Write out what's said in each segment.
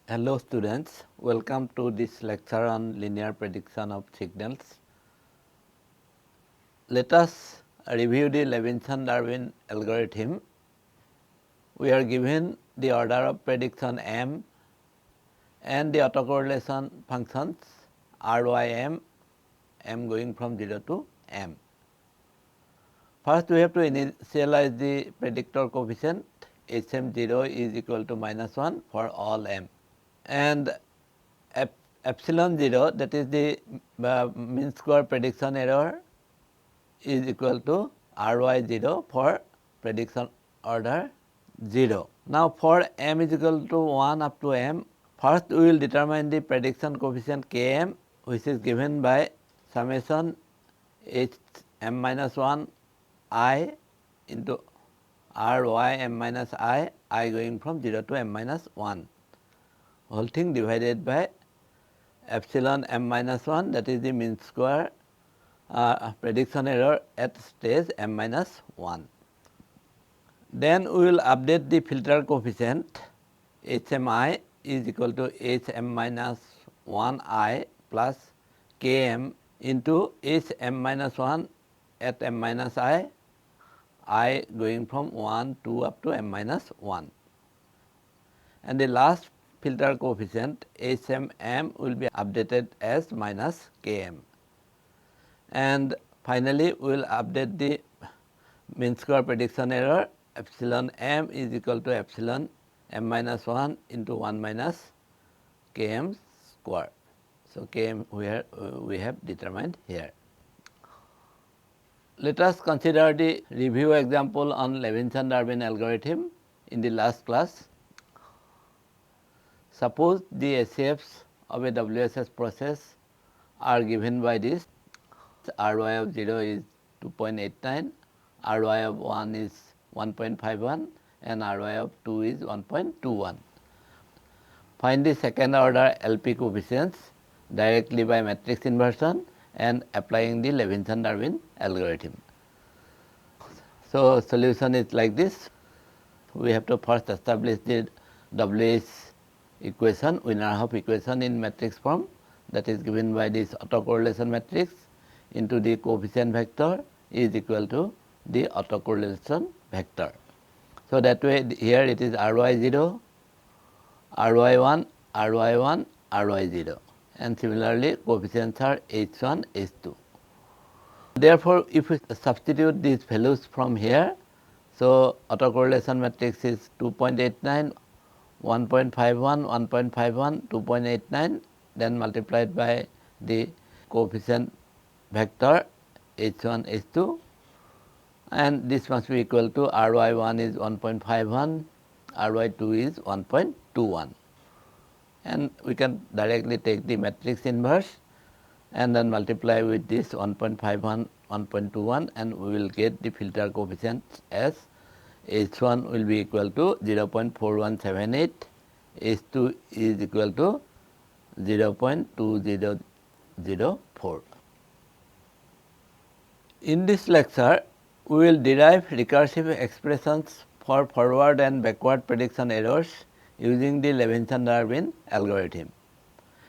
Hello students, welcome to this lecture on linear prediction of signals. Let us review the Levinson-Darwin algorithm. We are given the order of prediction m and the autocorrelation functions rym, m going from 0 to m. First we have to initialize the predictor coefficient hm0 is equal to -1 for all m, and epsilon 0, that is the mean square prediction error, is equal to ry0 for prediction order 0. Now for m is equal to 1 up to m, first we will determine the prediction coefficient km, which is given by summation hm minus 1 I into ry m minus I going from 0 to m minus 1, whole thing divided by epsilon m minus 1, that is the mean square prediction error at stage m minus 1. Then we will update the filter coefficient HMI is equal to hm minus 1 I plus km into hm minus 1 at m minus I going from 1, 2 up to m minus 1. And the last filter coefficient HMM will be updated as minus km. And finally, we will update the mean square prediction error epsilon m is equal to epsilon m minus 1 into 1 minus km square. So, km we have determined here. Let us consider the review example on Levinson-Darwin algorithm in the last class. Suppose the SCFs of a WSS process are given by this: ry of 0 is 2.89, ry of 1 is 1.51 and ry of 2 is 1.21. Find the second order LP coefficients directly by matrix inversion and applying the Levinson-Darwin algorithm. So, solution is like this. We have to first establish the WH equation, Wiener-Hopf equation in matrix form, that is given by this autocorrelation matrix into the coefficient vector is equal to the autocorrelation vector. So, that way here it is ry0, ry1, ry1, ry0, and similarly coefficients are h1, h2. Therefore, if we substitute these values from here, so autocorrelation matrix is 2.89, 1.51, 1.51, 2.89, then multiplied by the coefficient vector h1, h2, and this must be equal to ry1 is 1.51, ry2 is 1.21, and we can directly take the matrix inverse and then multiply with this 1.51, 1.21, and we will get the filter coefficient as h1 will be equal to 0.4178, h2 is equal to 0.2004. In this lecture, we will derive recursive expressions for forward and backward prediction errors using the Levinson-Darwin algorithm,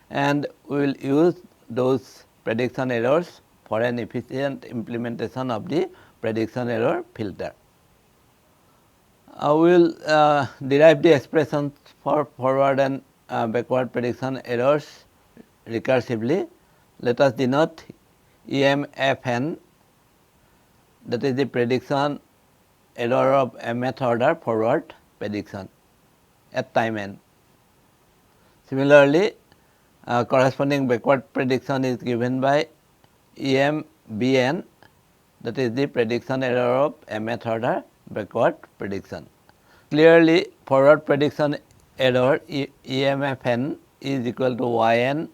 and we will use those prediction errors for an efficient implementation of the prediction error filter. We will derive the expressions for forward and backward prediction errors recursively. Let us denote EMFN, that is the prediction error of mth order forward prediction at time n. Similarly, corresponding backward prediction is given by EMBN, that is the prediction error of mth order backward prediction. Clearly, forward prediction error EMFN is equal to yn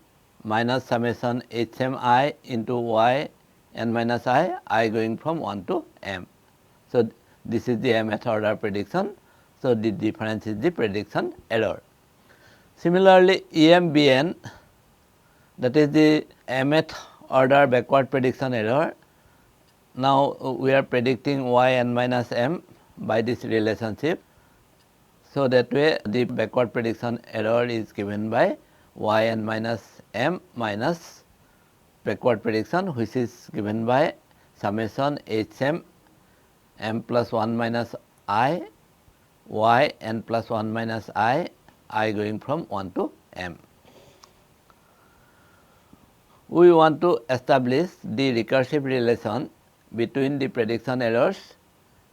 minus summation HMI into yn minus I going from 1 to m. So, this is the mth order prediction. So, the difference is the prediction error. Similarly, EMBN, that is the mth order backward prediction error. Now, we are predicting yn minus m by this relationship. So that way the backward prediction error is given by yn minus m minus backward prediction, which is given by summation hm m plus 1 minus I y n plus 1 minus I going from 1 to m. We want to establish the recursive relation between the prediction errors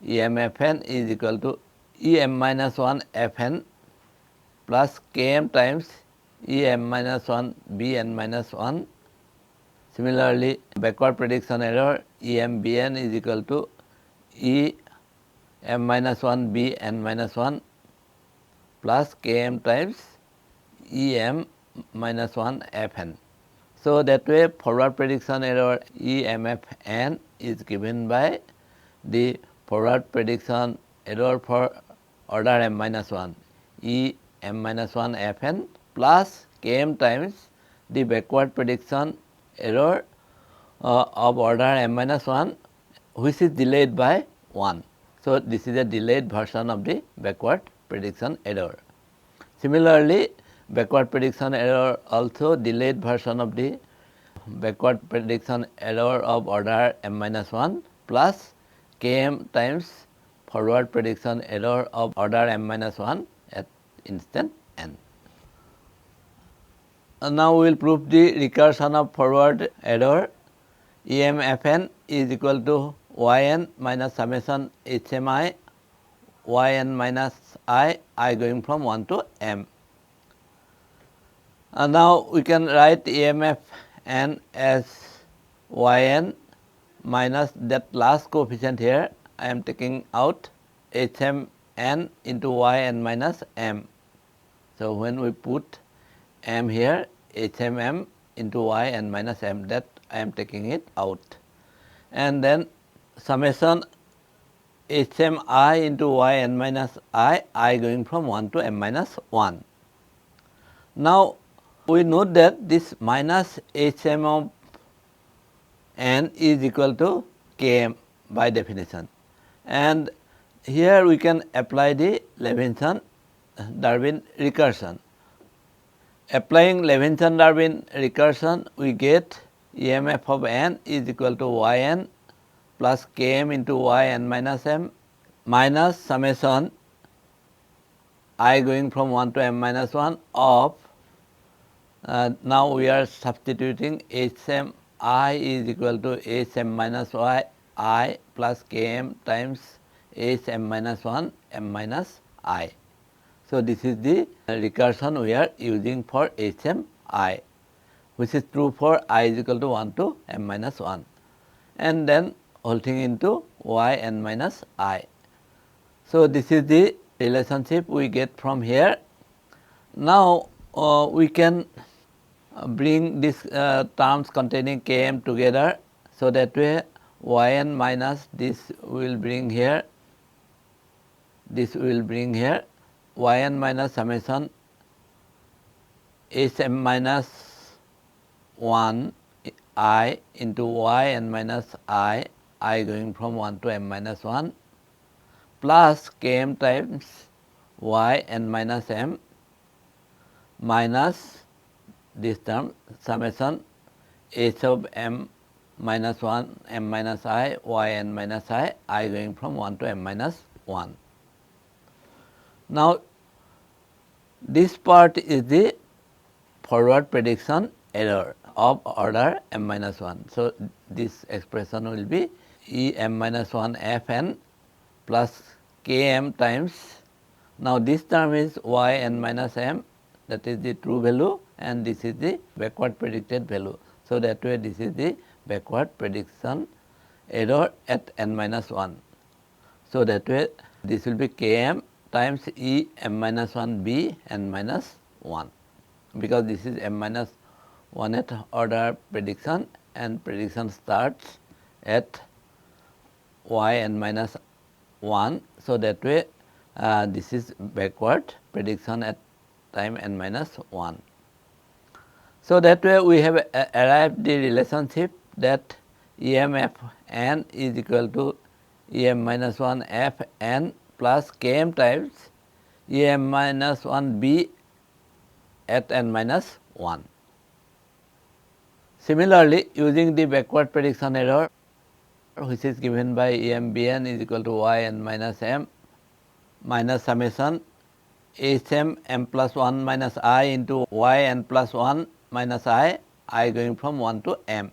EMFN is equal to EM minus 1 Fn plus Km times EM minus 1 Bn minus 1. Similarly, backward prediction error EMBN is equal to EM minus 1 Bn minus 1 plus Km times EM minus 1 Fn. So that way forward prediction error EMFN is given by the forward prediction error for order m minus 1 E m minus 1 Fn plus Km times the backward prediction error of order m minus 1, which is delayed by 1. So this is a delayed version of the backward prediction error. Similarly, backward prediction error also delayed version of the backward prediction error of order m minus 1 plus Km times forward prediction error of order m minus 1 at instant n. Now we will prove the recursion of forward error EMFN is equal to yn minus summation HMI yn minus I going from 1 to m. Now we can write EMFN as yn minus that last coefficient here. I am taking out HMN into yn minus m. So when we put m here, HMM into yn minus m, that I am taking it out, and then summation HMI into yn minus I going from 1 to m minus 1. Now we note that this minus hm of n is equal to Km by definition, and here we can apply the Levinson-Darwin recursion. Applying Levinson-Darwin recursion, we get EMF of n is equal to yn plus Km into yn minus m minus summation I going from 1 to m minus 1 of now we are substituting Hm I is equal to Hm minus y I plus Km times Hm minus 1 m minus I. So this is the recursion we are using for HMI, which is true for I is equal to 1 to m minus 1, and then whole thing into yn minus I. So this is the relationship we get from here. Now we can bring these terms containing Km together, so that way yn minus this will bring here, this will bring here, yn minus summation Hm minus 1 I into yn minus I going from 1 to m minus 1 plus Km times yn minus m minus this term summation h of m minus 1 m minus I yn minus I going from 1 to m minus 1. Now this part is the forward prediction error of order m minus 1. So this expression will be E m minus 1 Fn plus Km times, now this term is yn minus m, that is the true value, and this is the backward predicted value. So that way this is the backward prediction error at n minus 1. So that way this will be Km times E m minus 1 B n minus 1, because this is m minus 1th order prediction and prediction starts at yn minus 1. So that way this is backward prediction at time n minus 1. So that way we have arrived the relationship that EMF n is equal to EM minus 1 F n plus Km times em minus 1 b at n minus 1. Similarly, using the backward prediction error, which is given by em bn is equal to y n minus m minus summation hm m plus 1 minus I into y n plus 1 minus I going from 1 to m.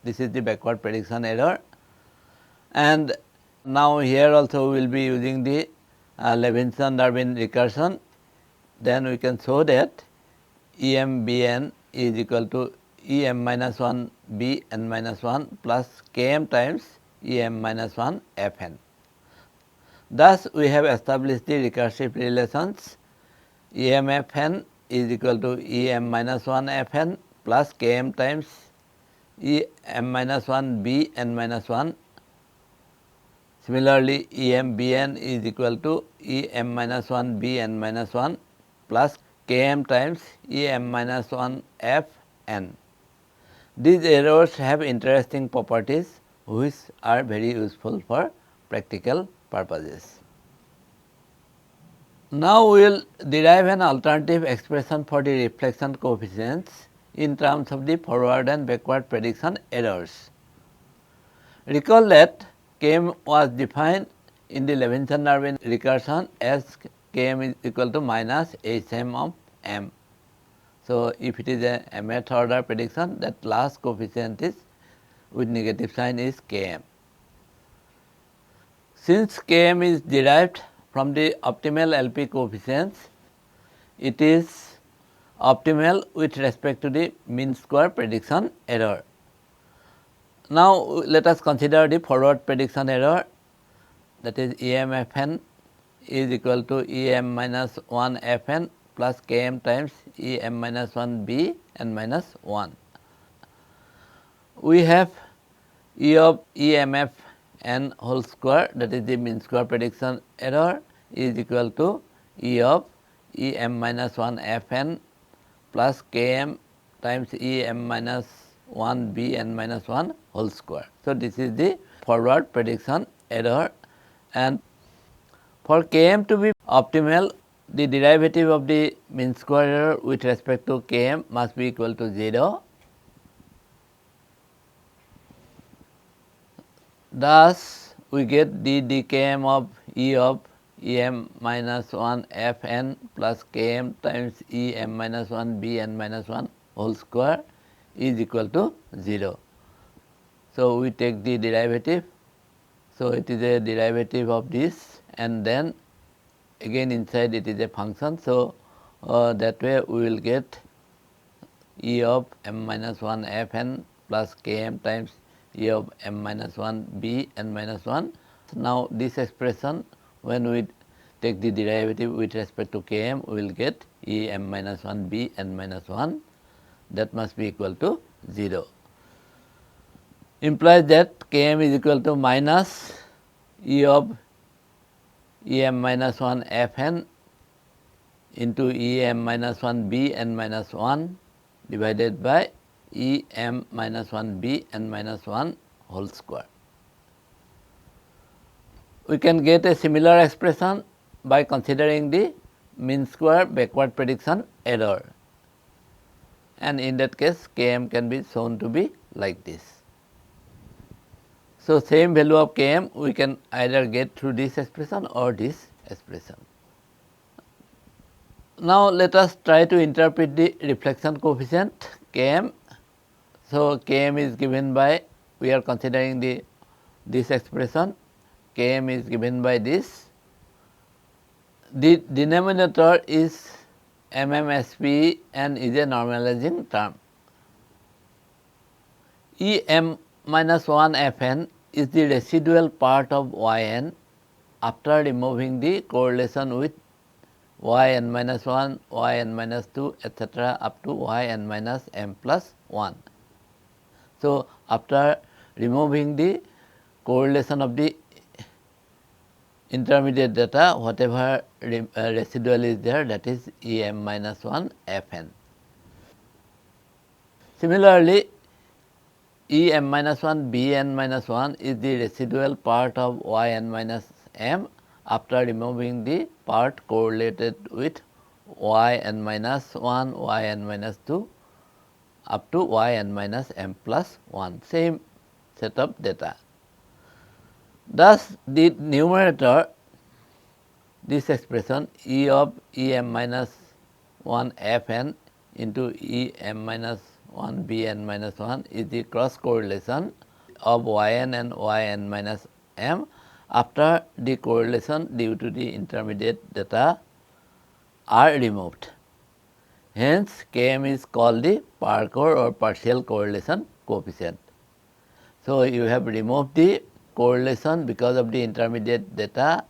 This is the backward prediction error. And now here also we will be using the Levinson-Darwin recursion. Then we can show that em bn is equal to em minus 1 b n minus 1 plus km times em minus 1 fn. Thus, we have established the recursive relations em fn is equal to em minus 1 fn plus km times em minus 1 b n minus 1. Similarly, em bn is equal to em minus 1 b n minus 1 plus km times em minus 1 f n. These errors have interesting properties which are very useful for practical purposes. Now, we will derive an alternative expression for the reflection coefficients in terms of the forward and backward prediction errors. Recall that Km was defined in the Levinson-Darwin recursion as Km is equal to minus Hm of m. So, if it is a mth order prediction, that last coefficient is with negative sign is Km. Since Km is derived from the optimal LP coefficients, it is optimal with respect to the mean square prediction error. Now, let us consider the forward prediction error, that is em fn is equal to em minus 1 fn plus km times em minus 1 b n minus 1. We have E of emf n whole square, that is the mean square prediction error, is equal to E of em minus 1 fn plus km times em minus 1 b n minus 1 whole square. So, this is the forward prediction error, and for km to be optimal, the derivative of the mean square error with respect to km must be equal to 0. Thus, we get the dkm of E of em minus 1 fn plus km times em minus 1 b n minus 1 whole square is equal to 0. So, we take the derivative. So, it is a derivative of this, and then again inside it is a function. So, that way we will get E of m minus 1 fn plus km times E of m minus 1 b n minus 1. Now, this expression, when we take the derivative with respect to km, we will get E m minus 1 b n minus 1, that must be equal to 0. Implies that km is equal to minus E of em minus 1 fn into em minus 1 b n minus 1 divided by em minus 1 b n minus 1 whole square. We can get a similar expression by considering the mean square backward prediction error, and in that case km can be shown to be like this. So, same value of km we can either get through this expression or this expression. Now, let us try to interpret the reflection coefficient km. So, km is given by, we are considering this expression, km is given by this. The denominator is MMSP and is a normalizing term. Em minus 1 fn is the residual part of yn after removing the correlation with yn minus 1, yn minus 2, etc. up to yn minus m plus 1. So, after removing the correlation of the intermediate data, whatever residual is there, that is em minus 1 fn. Similarly, em minus 1 bn minus 1 is the residual part of yn minus m after removing the part correlated with yn minus 1, yn minus 2 up to yn minus m plus 1, same set of data. Thus, the numerator, this expression E of em minus 1 fn into em minus 1 bn minus 1 is the cross correlation of yn and yn minus m after the correlation due to the intermediate data are removed. Hence, Km is called the Parker or partial correlation coefficient. So, you have removed the correlation because of the intermediate data,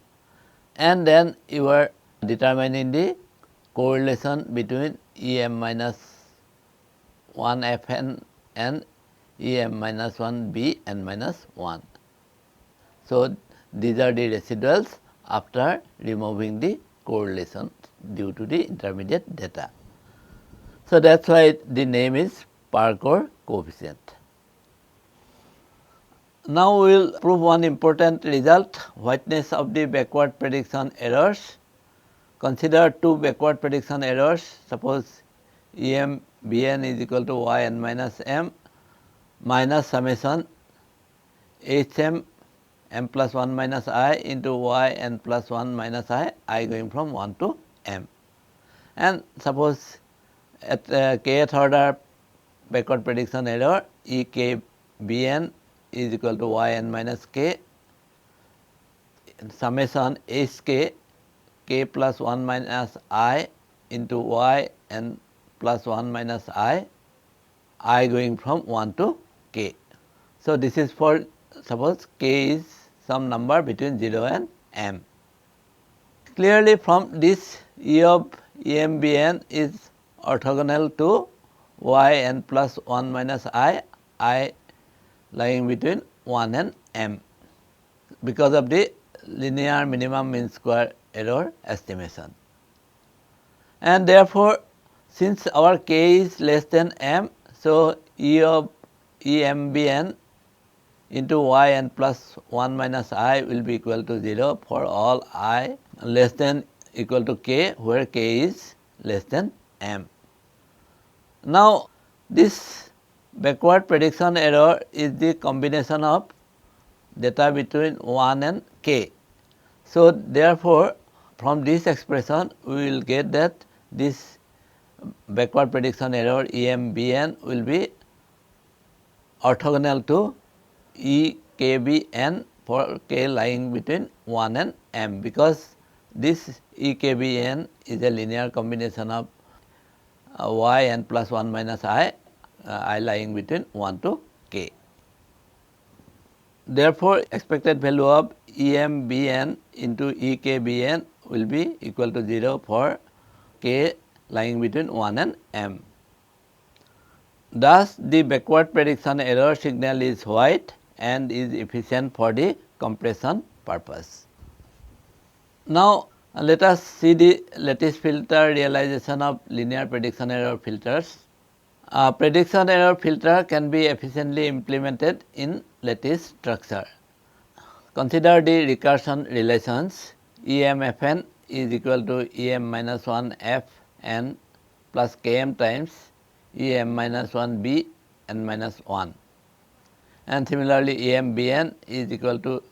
and then you are determining the correlation between em minus 1 fn and em minus 1 b n minus 1. So, these are the residuals after removing the correlation due to the intermediate data. So, that is why the name is Parker coefficient. Now, we will prove one important result, whiteness of the backward prediction errors. Consider two backward prediction errors. Suppose em bn is equal to yn minus m minus summation hm m plus 1 minus I into yn plus 1 minus I going from 1 to m. And suppose at kth order backward prediction error ek bn is equal to yn minus k summation hk k plus 1 minus I into yn plus 1 minus I going from 1 to k. So, this is for suppose k is some number between 0 and m. Clearly, from this E of em bn is orthogonal to yn plus 1 minus I lying between 1 and m because of the linear minimum mean square error estimation. And therefore, since our k is less than m, so E of em bn into yn plus 1 minus I will be equal to 0 for all I less than equal to k, where k is less than m. Now, this backward prediction error is the combination of data between 1 and k. So, therefore, from this expression we will get that this backward prediction error em bn will be orthogonal to E k b n for k lying between 1 and m, because this E k b n is a linear combination of yn plus 1 minus I lying between 1 to k. Therefore, expected value of em bn into E k b n will be equal to 0 for k lying between 1 and m. Thus, the backward prediction error signal is white and is efficient for the compression purpose. Now, let us see the lattice filter realization of linear prediction error filters. Prediction error filter can be efficiently implemented in lattice structure. Consider the recursion relations. Em fn is equal to em minus 1 f n plus km times em minus 1 b n minus 1. And similarly, em bn is equal to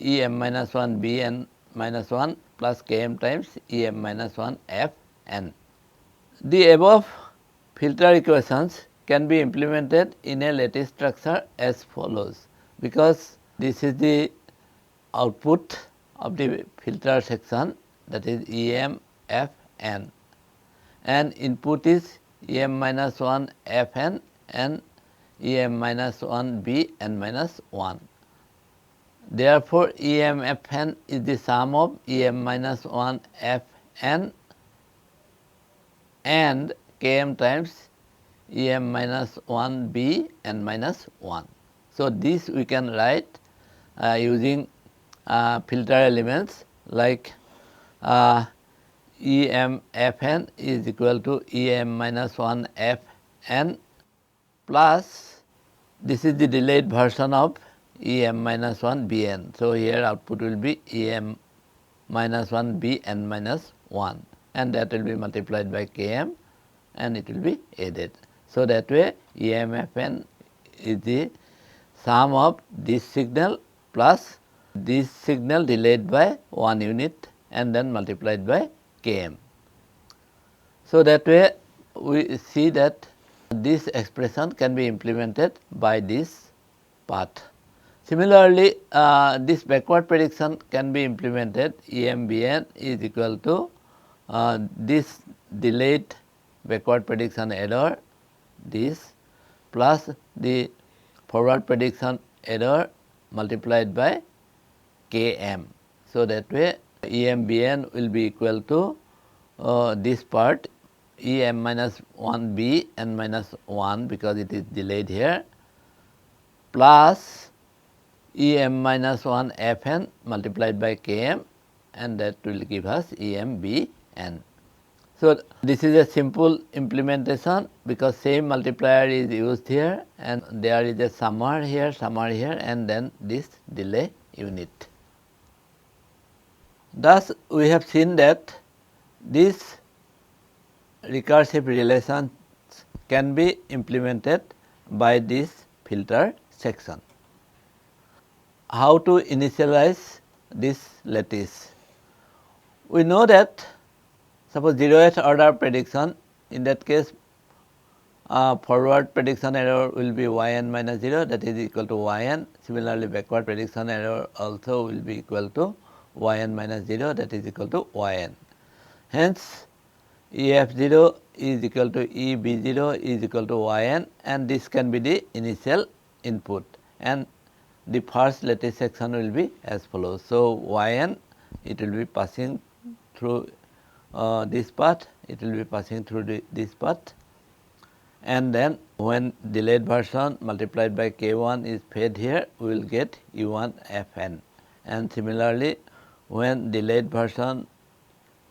em minus 1 b n minus 1 plus km times em minus 1 f n. The above filter equations can be implemented in a lattice structure as follows, because this is the output of the filter section, that is em f n, and input is em minus 1 f n and em minus 1 b n minus 1. Therefore, em f n is the sum of em minus 1 f n and km times em minus 1 b n minus 1. So, this we can write using filter elements like em f n is equal to em minus 1 f n plus, this is the delayed version of em minus 1 b n. So, here output will be em minus 1 b n minus 1, and that will be multiplied by km and it will be added. So that way EMFN is the sum of this signal plus this signal delayed by 1 unit and then multiplied by km. So that way we see that this expression can be implemented by this part. Similarly, this backward prediction can be implemented. EMBN is equal to this delayed backward prediction error, this plus the forward prediction error multiplied by km. So that way EMBN will be equal to this part EM minus 1 b n minus 1 because it is delayed here plus EM minus 1 Fn multiplied by Km, and that will give us EMBN. So this is a simple implementation because same multiplier is used here and there is a summer here and then this delay unit. Thus we have seen that this recursive relations can be implemented by this filter section. How to initialize this lattice? We know that suppose 0th order prediction, in that case forward prediction error will be yn minus 0, that is equal to yn. Similarly, backward prediction error also will be equal to yn minus 0, that is equal to yn. Hence, EF0 is equal to EB0 is equal to yn, and this can be the initial input, and the first lattice section will be as follows. So, yn it will be passing through this part, it will be passing through this part, and then when delayed version multiplied by k1 is fed here, we will get u1 fn, and similarly when delayed version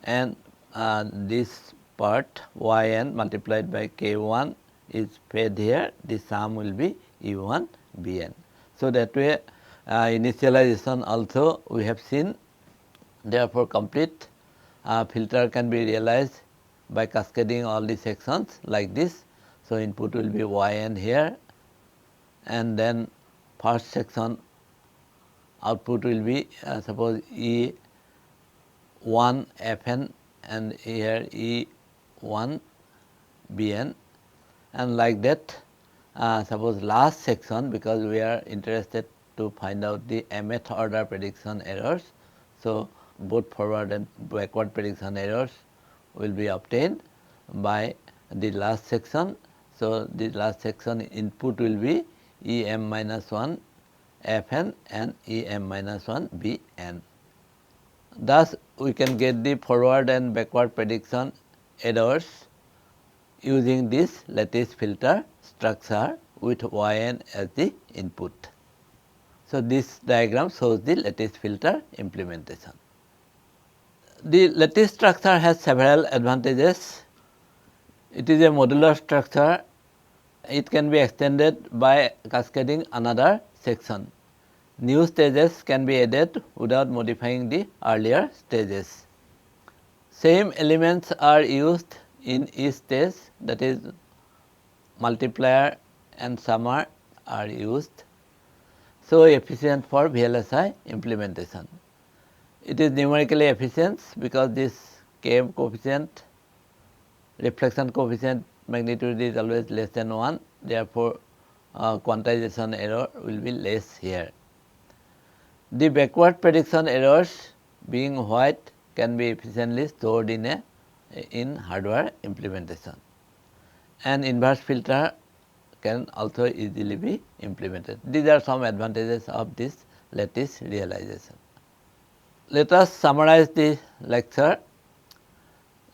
and this part yn multiplied by k1 is fed here, the sum will be u1 bn. So that way initialization also we have seen. Therefore, complete filter can be realized by cascading all the sections like this. So, input will be yn here, and then first section output will be suppose E1 Fn and here E1 Bn, and like that suppose last section, because we are interested to find out the mth order prediction errors. So, both forward and backward prediction errors will be obtained by the last section. So, the last section input will be Em minus 1 Fn and Em minus 1 Bn. Thus, we can get the forward and backward prediction errors using this lattice filter structure with yn as the input. So, this diagram shows the lattice filter implementation. The lattice structure has several advantages. It is a modular structure. It can be extended by cascading another section. New stages can be added without modifying the earlier stages. Same elements are used in each stage, that is multiplier and summer are used. So efficient for VLSI implementation. It is numerically efficient because this Km coefficient, reflection coefficient magnitude is always less than 1. Therefore, quantization error will be less here. The backward prediction errors being white can be efficiently stored in hardware implementation, and inverse filter can also easily be implemented. These are some advantages of this lattice realization. Let us summarize the lecture.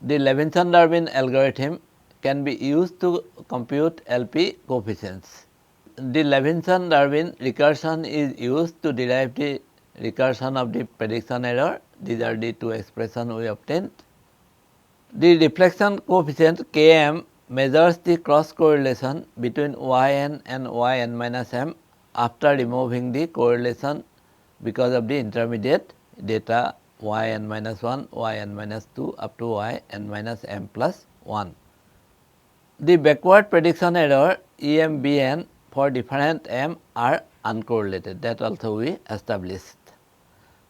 The Levinson-Darwin algorithm can be used to compute LP coefficients. The Levinson-Darwin recursion is used to derive the recursion of the prediction error. These are the two expressions we obtained. The reflection coefficient Km measures the cross correlation between yn and yn minus m after removing the correlation because of the intermediate data yn minus 1, yn minus 2 up to yn minus m plus 1. The backward prediction error em, bn for different m are uncorrelated, that also we established.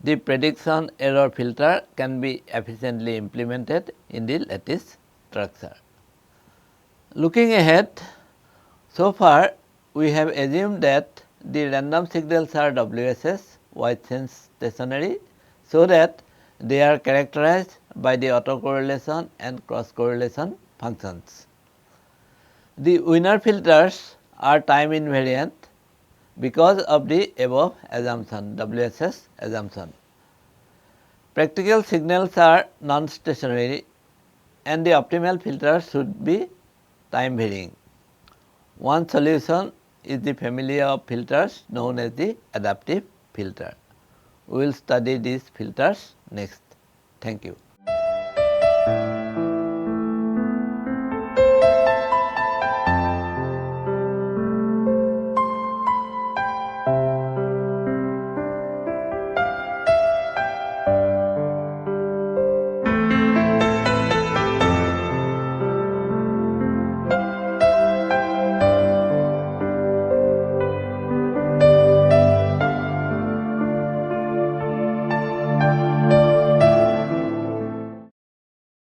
The prediction error filter can be efficiently implemented in the lattice structure. Looking ahead, so far we have assumed that the random signals are WSS, white sense stationary, so that they are characterized by the autocorrelation and cross correlation functions. The winner filters are time invariant because of the above assumption, WSS assumption. Practical signals are non-stationary and the optimal filter should be time varying. One solution is the family of filters known as the adaptive filter. We will study these filters next. Thank you.